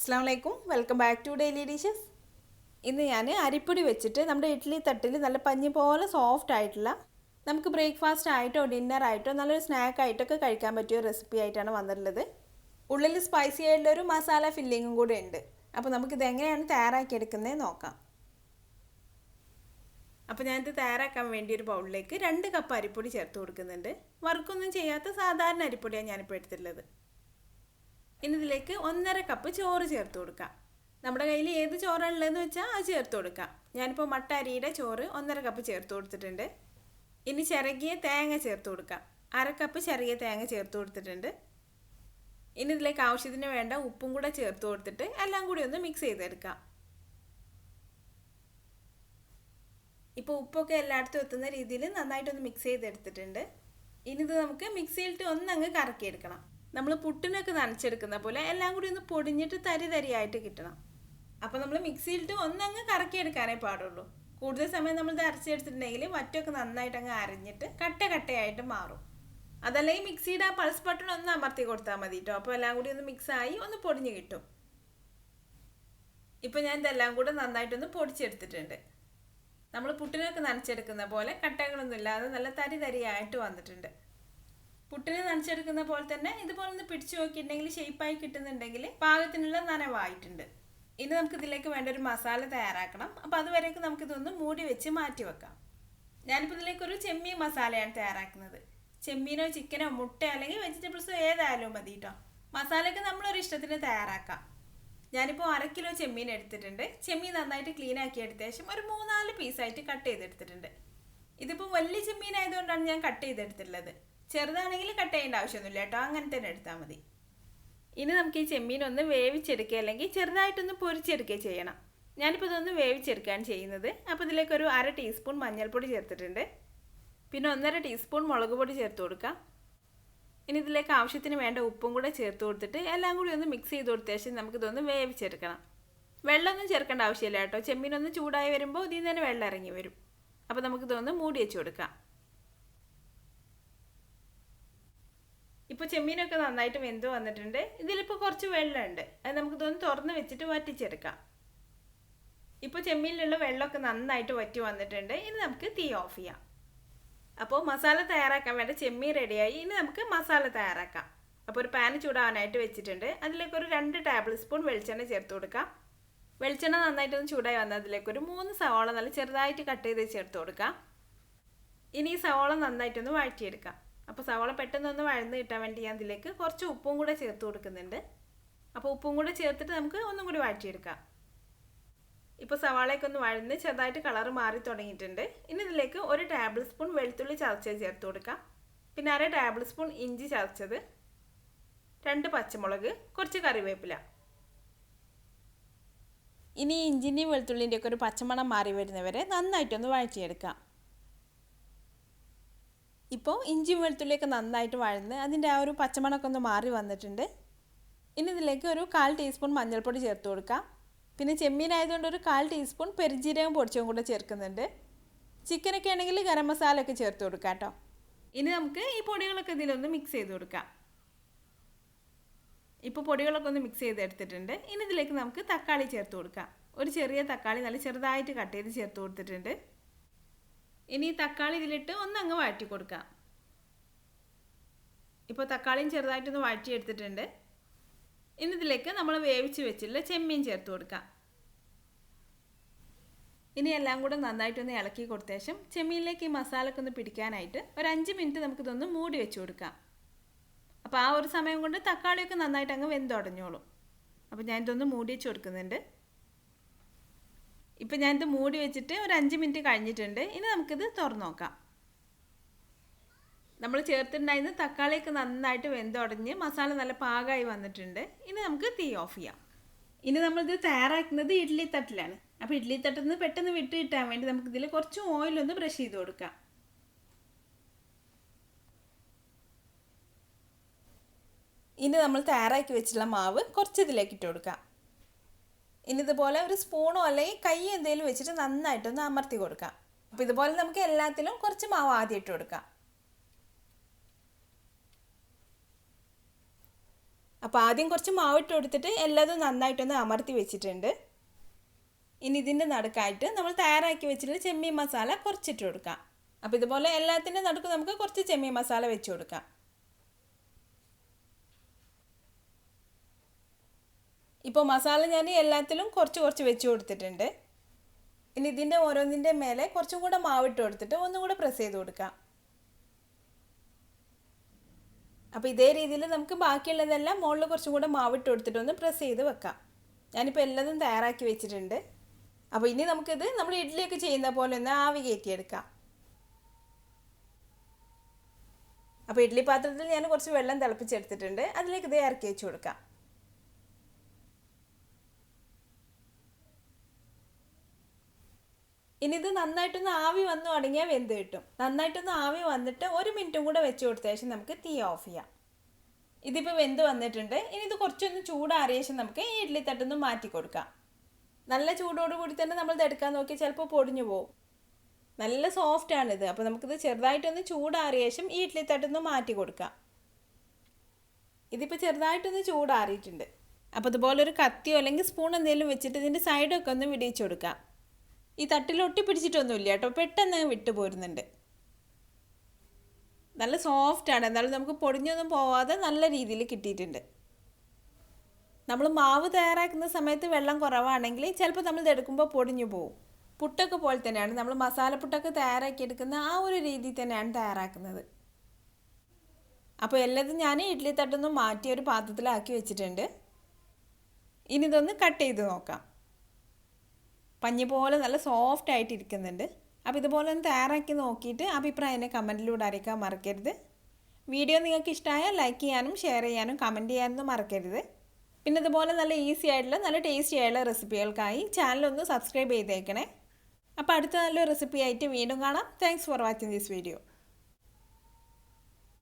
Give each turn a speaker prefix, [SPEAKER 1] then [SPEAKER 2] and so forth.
[SPEAKER 1] അസ്സലാമലൈക്കും, welcome back to daily dishes. ഇന്ന് ഞാൻ അരിപ്പൊടി വെച്ചിട്ട് നമ്മുടെ ഇഡ്ഡലി തട്ടിൽ നല്ല പഞ്ഞി പോലെ സോഫ്റ്റ് ആയിട്ടുള്ള നമുക്ക് ബ്രേക്ക്ഫാസ്റ്റ് ആയിട്ടോ ഡിന്നറായിട്ടോ നല്ലൊരു സ്നാക്കായിട്ടൊക്കെ കഴിക്കാൻ പറ്റിയ റെസിപ്പി ആയിട്ടാണ് വന്നിട്ടുള്ളത്. ഉള്ളിൽ സ്പൈസി ആയിട്ടുള്ളൊരു മസാല ഫില്ലിങ്ങും കൂടെ ഉണ്ട്. അപ്പോൾ നമുക്കിത് എങ്ങനെയാണ് തയ്യാറാക്കിയെടുക്കുന്നത് നോക്കാം. അപ്പോൾ ഞാനിത് തയ്യാറാക്കാൻ വേണ്ടി ഒരു ബൗളിലേക്ക് 2 കപ്പ് അരിപ്പൊടി ചേർത്ത് കൊടുക്കുന്നുണ്ട്. വറുക്കൊന്നും ചെയ്യാത്ത സാധാരണ അരിപ്പൊടിയാണ് ഞാനിപ്പോൾ എടുത്തിട്ടുള്ളത്. ഇനി ഇതിലേക്ക് 1.5 കപ്പ് ചോറ് ചേർത്ത് കൊടുക്കാം. നമ്മുടെ കയ്യിൽ ഏത് ചോറാണുള്ളതെന്ന് വെച്ചാൽ അത് ചേർത്ത് കൊടുക്കാം. ഞാനിപ്പോൾ മട്ട അരിയുടെ ചോറ് 1.5 കപ്പ് ചേർത്ത് കൊടുത്തിട്ടുണ്ട്. ഇനി ചിരകിയ തേങ്ങ ചേർത്ത് കൊടുക്കാം. 1/2 കപ്പ് ചിരകിയ തേങ്ങ ചേർത്ത് കൊടുത്തിട്ടുണ്ട്. ഇനി ഇതിലേക്ക് ആവശ്യത്തിന് വേണ്ട ഉപ്പും കൂടെ ചേർത്ത് കൊടുത്തിട്ട് എല്ലാം കൂടി ഒന്ന് മിക്സ് ചെയ്തെടുക്കാം. ഇപ്പോൾ ഉപ്പൊക്കെ എല്ലായിടത്തും എത്തുന്ന രീതിയിൽ നന്നായിട്ടൊന്ന് മിക്സ് ചെയ്തെടുത്തിട്ടുണ്ട്. ഇനി ഇത് നമുക്ക് മിക്സിയിലിട്ട് ഒന്നങ്ങ് കറക്കിയെടുക്കണം. നമ്മൾ പുട്ടിനൊക്കെ നനച്ചെടുക്കുന്ന പോലെ എല്ലാം കൂടി ഒന്ന് പൊടിഞ്ഞിട്ട് തരി തരിയായിട്ട് കിട്ടണം. അപ്പോൾ നമ്മൾ മിക്സിയിലിട്ട് ഒന്നങ്ങ് കറക്കിയെടുക്കാനേ പാടുള്ളൂ. കൂടുതൽ സമയം നമ്മൾ ഇത് അരച്ചെടുത്തിട്ടുണ്ടെങ്കിൽ വറ്റൊക്കെ നന്നായിട്ട് അങ്ങ് അരിഞ്ഞിട്ട് കട്ടയായിട്ട് മാറും. അതല്ലെങ്കിൽ മിക്സിയുടെ ആ പൾസ് ബട്ടൺ ഒന്ന് അമർത്തി കൊടുത്താൽ മതി കേട്ടോ. അപ്പോൾ എല്ലാം കൂടി ഒന്ന് മിക്സായി ഒന്ന് പൊടിഞ്ഞ് കിട്ടും. ഇപ്പോൾ ഞാൻ ഇതെല്ലാം കൂടെ നന്നായിട്ടൊന്ന് പൊടിച്ചെടുത്തിട്ടുണ്ട്. നമ്മൾ പുട്ടിനൊക്കെ നനച്ചെടുക്കുന്ന പോലെ കട്ടകളൊന്നും ഇല്ലാതെ നല്ല തരി തരിയായിട്ട് വന്നിട്ടുണ്ട്. പുട്ടിന് നനച്ചെടുക്കുന്ന പോലെ തന്നെ ഇതുപോലെ ഒന്ന് പിടിച്ചു നോക്കിയിട്ടുണ്ടെങ്കിൽ ഷേപ്പായി കിട്ടുന്നുണ്ടെങ്കിൽ പാകത്തിനുള്ള നനവായിട്ടുണ്ട്. ഇനി നമുക്ക് ഇതിലേക്ക് വേണ്ട ഒരു മസാല തയ്യാറാക്കണം. അപ്പോൾ അതുവരേക്കും നമുക്കിതൊന്ന് മൂടി വെച്ച് മാറ്റി വെക്കാം. ഞാനിപ്പോൾ ഇതിലേക്കൊരു ചെമ്മീൻ മസാലയാണ് തയ്യാറാക്കുന്നത്. ചെമ്മീനോ ചിക്കനോ മുട്ട അല്ലെങ്കിൽ വെജിറ്റബിൾസോ ഏതായാലും മതി കേട്ടോ. മസാലയ്ക്ക് നമ്മളൊരു ഇഷ്ടത്തിന് തയ്യാറാക്കാം. ഞാനിപ്പോൾ 1/2 കിലോ ചെമ്മീൻ എടുത്തിട്ടുണ്ട്. ചെമ്മീൻ നന്നായിട്ട് ക്ലീൻ ആക്കി എടുത്ത ശേഷം ഒരു 3-4 പീസായിട്ട് കട്ട് ചെയ്തെടുത്തിട്ടുണ്ട്. ഇതിപ്പോൾ വലിയ ചെമ്മീൻ ആയതുകൊണ്ടാണ് ഞാൻ കട്ട് ചെയ്തെടുത്തിട്ടുള്ളത്. ചെറുതാണെങ്കിൽ കട്ട് ചെയ്യേണ്ട ആവശ്യമൊന്നുമില്ല കേട്ടോ, അങ്ങനെ തന്നെ എടുത്താൽ മതി. ഇനി നമുക്ക് ഈ ചെമ്മീൻ ഒന്ന് വേവിച്ചെടുക്കുക അല്ലെങ്കിൽ ചെറുതായിട്ടൊന്ന് പൊരിച്ചെടുക്കുക ചെയ്യണം. ഞാനിപ്പോൾ ഇതൊന്ന് വേവിച്ചെടുക്കുകയാണ് ചെയ്യുന്നത്. അപ്പോൾ ഇതിലേക്കൊരു 1/2 ടീസ്പൂൺ മഞ്ഞൾപ്പൊടി ചേർത്തിട്ടുണ്ട്. പിന്നെ 1.5 ടീസ്പൂൺ മുളക് പൊടി ചേർത്ത് കൊടുക്കാം. ഇനി ഇതിലേക്ക് ആവശ്യത്തിന് വേണ്ട ഉപ്പും കൂടെ ചേർത്ത് കൊടുത്തിട്ട് എല്ലാം കൂടി ഒന്ന് മിക്സ് ചെയ്ത് കൊടുത്ത ശേഷം നമുക്കിതൊന്ന് വേവിച്ചെടുക്കണം. വെള്ളമൊന്നും ചേർക്കേണ്ട ആവശ്യമില്ല കേട്ടോ. ചെമ്മീനൊന്ന് ചൂടായി വരുമ്പോൾ ഇതിൽ നിന്ന് തന്നെ വെള്ളം ഇറങ്ങി വരും. അപ്പോൾ നമുക്കിതൊന്ന് മൂടി വെച്ച് കൊടുക്കാം. ഇപ്പോൾ ചെമ്മീനൊക്കെ നന്നായിട്ട് വെന്ത് വന്നിട്ടുണ്ട്. ഇതിലിപ്പോൾ കുറച്ച് വെള്ളമുണ്ട്. അത് നമുക്കിതൊന്ന് തുറന്ന് വെച്ചിട്ട് വറ്റിച്ചെടുക്കാം. ഇപ്പോൾ ചെമ്മീനിലുള്ള വെള്ളമൊക്കെ നന്നായിട്ട് വറ്റി വന്നിട്ടുണ്ട്. ഇനി നമുക്ക് തീ ഓഫ് ചെയ്യാം. അപ്പോൾ മസാല തയ്യാറാക്കാൻ വേണ്ട ചെമ്മീൻ റെഡിയായി. ഇനി നമുക്ക് മസാല തയ്യാറാക്കാം. അപ്പോൾ ഒരു പാൻ ചൂടാവാനായിട്ട് വെച്ചിട്ടുണ്ട്. അതിലേക്കൊരു 2 ടേബിൾ സ്പൂൺ വെളിച്ചെണ്ണ ചേർത്ത് കൊടുക്കാം. വെളിച്ചെണ്ണ നന്നായിട്ടൊന്ന് ചൂടായി വന്നാൽ അതിലേക്കൊരു 3 സവാള നല്ല ചെറുതായിട്ട് കട്ട് ചെയ്ത് ചേർത്ത് കൊടുക്കാം. ഇനി ഈ സവാള നന്നായിട്ടൊന്ന് വഴറ്റിയെടുക്കാം. അപ്പോൾ സവാള പെട്ടെന്നൊന്ന് വഴന്ന് കിട്ടാൻ വേണ്ടി ഞാൻ ഇതിലേക്ക് കുറച്ച് ഉപ്പും കൂടെ ചേർത്ത് കൊടുക്കുന്നുണ്ട്. അപ്പോൾ ഉപ്പും കൂടെ ചേർത്തിട്ട് നമുക്ക് ഒന്നും കൂടി വഴറ്റിയെടുക്കാം. ഇപ്പോൾ സവാളയൊക്കെ ഒന്ന് വഴന്ന് ചെറുതായിട്ട് കളർ മാറി തുടങ്ങിയിട്ടുണ്ട്. ഇനി ഇതിലേക്ക് 1 ടേബിൾ സ്പൂൺ വെളുത്തുള്ളി ചതച്ചത് ചേർത്ത് കൊടുക്കാം. പിന്നെ 1/2 ടേബിൾ സ്പൂൺ ഇഞ്ചി ചതച്ചത്, 2 പച്ചമുളക്, കുറച്ച് കറിവേപ്പില. ഇനി ഇഞ്ചിൻ്റെയും വെളുത്തുള്ളിൻ്റെയൊക്കെ ഒരു പച്ചമണം മാറി വരുന്നവരെ നന്നായിട്ടൊന്ന് വഴറ്റിയെടുക്കാം. ഇപ്പോൾ ഇഞ്ചിയും വെളുത്തുള്ളിയൊക്കെ നന്നായിട്ട് വഴന്ന് അതിൻ്റെ ആ ഒരു പച്ചമണമൊക്കെ ഒന്ന് മാറി വന്നിട്ടുണ്ട്. ഇനി ഇതിലേക്ക് ഒരു 1/4 ടീസ്പൂൺ മഞ്ഞൾപ്പൊടി ചേർത്ത് കൊടുക്കാം. പിന്നെ ചെമ്മീനായതുകൊണ്ട് ഒരു 1/4 ടീസ്പൂൺ പെരുംജീരകം പൊടിച്ചതും കൂടെ ചേർക്കുന്നുണ്ട്. ചിക്കനൊക്കെ ആണെങ്കിൽ ഗരം മസാല ഒക്കെ ചേർത്ത് കൊടുക്കാം കേട്ടോ. ഇനി നമുക്ക് ഈ പൊടികളൊക്കെ ഇതിലൊന്ന് മിക്സ് ചെയ്ത് കൊടുക്കാം. ഇപ്പോൾ പൊടികളൊക്കെ ഒന്ന് മിക്സ് ചെയ്തെടുത്തിട്ടുണ്ട്. ഇനി ഇതിലേക്ക് നമുക്ക് തക്കാളി ചേർത്ത് കൊടുക്കാം. ഒരു ചെറിയ തക്കാളി നല്ല ചെറുതായിട്ട് കട്ട് ചെയ്ത് ചേർത്ത് കൊടുത്തിട്ടുണ്ട്. ഇനി തക്കാളി ഇതിലിട്ട് ഒന്നങ്ങ് വഴറ്റി കൊടുക്കാം. ഇപ്പോൾ തക്കാളിയും ചെറുതായിട്ടൊന്ന് വഴറ്റിയെടുത്തിട്ടുണ്ട്. ഇനി ഇതിലേക്ക് നമ്മൾ വേവിച്ച് വെച്ചിട്ടുള്ള ചെമ്മീൻ ചേർത്ത് കൊടുക്കാം. ഇനി എല്ലാം കൂടെ നന്നായിട്ടൊന്ന് ഇളക്കി കൊടുത്ത ശേഷം ചെമ്മീനിലേക്ക് ഈ മസാലയൊക്കെ ഒന്ന് പിടിക്കാനായിട്ട് ഒരു 5 മിനിറ്റ് നമുക്കിതൊന്ന് മൂടി വെച്ച് കൊടുക്കാം. അപ്പോൾ ആ ഒരു സമയം കൊണ്ട് തക്കാളിയൊക്കെ നന്നായിട്ട് അങ്ങ് വെന്തുടഞ്ഞോളും. അപ്പോൾ ഞാനിതൊന്ന് മൂടി വെച്ച് കൊടുക്കുന്നുണ്ട്. ഇപ്പോൾ ഞാനിത് മൂടി വെച്ചിട്ട് ഒരു 5 മിനിറ്റ് കഴിഞ്ഞിട്ടുണ്ട്. ഇനി നമുക്കിത് തുറന്ന് നോക്കാം. നമ്മൾ ചേർത്തിട്ടുണ്ടായിരുന്ന തക്കാളിയൊക്കെ നന്നായിട്ട് വെന്തുടഞ്ഞ് മസാല നല്ല പാകമായി വന്നിട്ടുണ്ട്. ഇനി നമുക്ക് തീ ഓഫ് ചെയ്യാം. ഇനി നമ്മളിത് തയ്യാറാക്കുന്നത് ഇഡ്ഡലി തട്ടിലാണ്. അപ്പോൾ ഇഡ്ഡലി തട്ടിൽ നിന്ന് പെട്ടെന്ന് വിട്ട് കിട്ടാൻ വേണ്ടി നമുക്കിതിൽ കുറച്ച് ഓയിലൊന്ന് ബ്രഷ് ചെയ്ത് കൊടുക്കാം. ഇനി നമ്മൾ തയ്യാറാക്കി വെച്ചിട്ടുള്ള മാവ് കുറച്ച് ഇതിലേക്ക് ഇട്ട് കൊടുക്കാം. ഇനി ഇതുപോലെ ഒരു സ്പൂണോ അല്ലെങ്കിൽ കൈ എന്തെങ്കിലും വെച്ചിട്ട് നന്നായിട്ടൊന്ന് അമർത്തി കൊടുക്കാം. അപ്പോൾ ഇതുപോലെ നമുക്ക് എല്ലാത്തിലും കുറച്ച് മാവ് ആദ്യം ഇട്ട് കൊടുക്കാം. അപ്പോൾ ആദ്യം കുറച്ച് മാവിട്ട് കൊടുത്തിട്ട് എല്ലാതും നന്നായിട്ടൊന്ന് അമർത്തി വെച്ചിട്ടുണ്ട്. ഇനി ഇതിൻ്റെ നടുക്കായിട്ട് നമ്മൾ തയ്യാറാക്കി വെച്ചിട്ടുള്ള ചെമ്മീൻ മസാല കുറച്ചിട്ട് കൊടുക്കാം. അപ്പോൾ ഇതുപോലെ എല്ലാത്തിൻ്റെ നടുക്ക് നമുക്ക് കുറച്ച് ചെമ്മീൻ മസാല വെച്ച് കൊടുക്കാം. ഇപ്പോൾ മസാല ഞാൻ എല്ലാത്തിലും കുറച്ച് കുറച്ച് വെച്ച് കൊടുത്തിട്ടുണ്ട്. ഇനി ഇതിൻ്റെ ഓരോന്നിൻ്റെ മേലെ കുറച്ചും കൂടെ മാവിട്ട് കൊടുത്തിട്ട് ഒന്നും കൂടെ പ്രസ് ചെയ്ത് കൊടുക്കാം. അപ്പോൾ ഇതേ രീതിയിൽ നമുക്ക് ബാക്കിയുള്ളതെല്ലാം മുകളിൽ കുറച്ചും കൂടെ മാവിട്ട് കൊടുത്തിട്ട് ഒന്ന് പ്രസ് ചെയ്ത് വെക്കാം. ഞാനിപ്പോൾ എല്ലാതും തയ്യാറാക്കി വെച്ചിട്ടുണ്ട്. അപ്പോൾ ഇനി നമുക്കിത് നമ്മൾ ഇഡ്ഡലിയൊക്കെ ചെയ്യുന്ന പോലെ ഒന്ന് ആവി കയറ്റിയെടുക്കാം. അപ്പോൾ ഇഡ്ഡലി പാത്രത്തിൽ ഞാൻ കുറച്ച് വെള്ളം തിളപ്പിച്ചെടുത്തിട്ടുണ്ട്. അതിലേക്ക് ഇത് ഇറക്കി വെച്ച് കൊടുക്കാം. ഇനി ഇത് നന്നായിട്ടൊന്ന് ആവി വന്നു തുടങ്ങിയാൽ വെന്ത് കിട്ടും. നന്നായിട്ടൊന്ന് ആവി വന്നിട്ട് 1 മിനിറ്റും കൂടെ വെച്ച് കൊടുത്ത ശേഷം നമുക്ക് തീ ഓഫ് ചെയ്യാം. ഇതിപ്പോൾ വെന്ത് വന്നിട്ടുണ്ട്. ഇനി ഇത് കുറച്ചൊന്ന് ചൂടാറിയ ശേഷം നമുക്ക് ഈ ഇഡ്ഡലി തട്ടൊന്ന് മാറ്റി കൊടുക്കാം. നല്ല ചൂടോടുകൂടി തന്നെ നമ്മളിത് എടുക്കാൻ നോക്കി ചിലപ്പോൾ പൊടിഞ്ഞു പോകും. നല്ല സോഫ്റ്റാണിത്. അപ്പോൾ നമുക്കിത് ചെറുതായിട്ടൊന്ന് ചൂടാറിയ ശേഷം ഈ ഇഡ്ഡലി തട്ടൊന്ന് മാറ്റി കൊടുക്കാം. ഇതിപ്പോൾ ചെറുതായിട്ടൊന്ന് ചൂടാറിയിട്ടുണ്ട്. അപ്പോൾ ഇതുപോലെ ഒരു കത്തിയോ അല്ലെങ്കിൽ സ്പൂൺ എന്തെങ്കിലും വെച്ചിട്ട് ഇതിൻ്റെ സൈഡൊക്കെ ഒന്ന് വിടിയിച്ച് കൊടുക്കാം. ഈ തട്ടിൽ ഒട്ടിപ്പിടിച്ചിട്ടൊന്നുമില്ല കേട്ടോ, പെട്ടെന്ന് വിട്ടു പോരുന്നുണ്ട്. നല്ല സോഫ്റ്റാണ്, എന്നാലും നമുക്ക് പൊടിഞ്ഞൊന്നും പോവാതെ നല്ല രീതിയിൽ കിട്ടിയിട്ടുണ്ട്. നമ്മൾ മാവ് തയ്യാറാക്കുന്ന സമയത്ത് വെള്ളം കുറവാണെങ്കിൽ ചിലപ്പോൾ നമ്മളിത് എടുക്കുമ്പോൾ പൊടിഞ്ഞു പോകും. പുട്ടൊക്കെ പോലെ തന്നെയാണ് നമ്മൾ മസാലപ്പുട്ടൊക്കെ തയ്യാറാക്കിയെടുക്കുന്ന ആ ഒരു രീതിയിൽ തന്നെയാണ് തയ്യാറാക്കുന്നത്. അപ്പോൾ എല്ലാതും ഞാൻ ഇഡ്ഡലി തട്ടൊന്നും മാറ്റി ഒരു പാത്രത്തിലാക്കി വെച്ചിട്ടുണ്ട്. ഇനി ഇതൊന്ന് കട്ട് ചെയ്ത് നോക്കാം. പഞ്ഞി പോലെ നല്ല സോഫ്റ്റ് ആയിട്ട് ഇരിക്കുന്നുണ്ട്. അപ്പോൾ ഇതുപോലെ ഒന്ന് തയ്യാറാക്കി നോക്കിയിട്ട് അഭിപ്രായം എന്നെ കമൻറ്റിലൂടെ അറിയിക്കാൻ മറക്കരുത്. വീഡിയോ നിങ്ങൾക്ക് ഇഷ്ടമായാൽ ലൈക്ക് ചെയ്യാനും ഷെയർ ചെയ്യാനും കമൻറ്റ് ചെയ്യാനൊന്നും മറക്കരുത്. പിന്നെ ഇതുപോലെ നല്ല ഈസി ആയിട്ടുള്ള നല്ല ടേസ്റ്റി ആയിട്ടുള്ള റെസിപ്പികൾക്കായി ചാനലൊന്ന് സബ്സ്ക്രൈബ് ചെയ്തേക്കണേ. അപ്പോൾ അടുത്ത നല്ലൊരു റെസിപ്പി ആയിട്ട് വീണ്ടും കാണാം. Thanks for watching this video.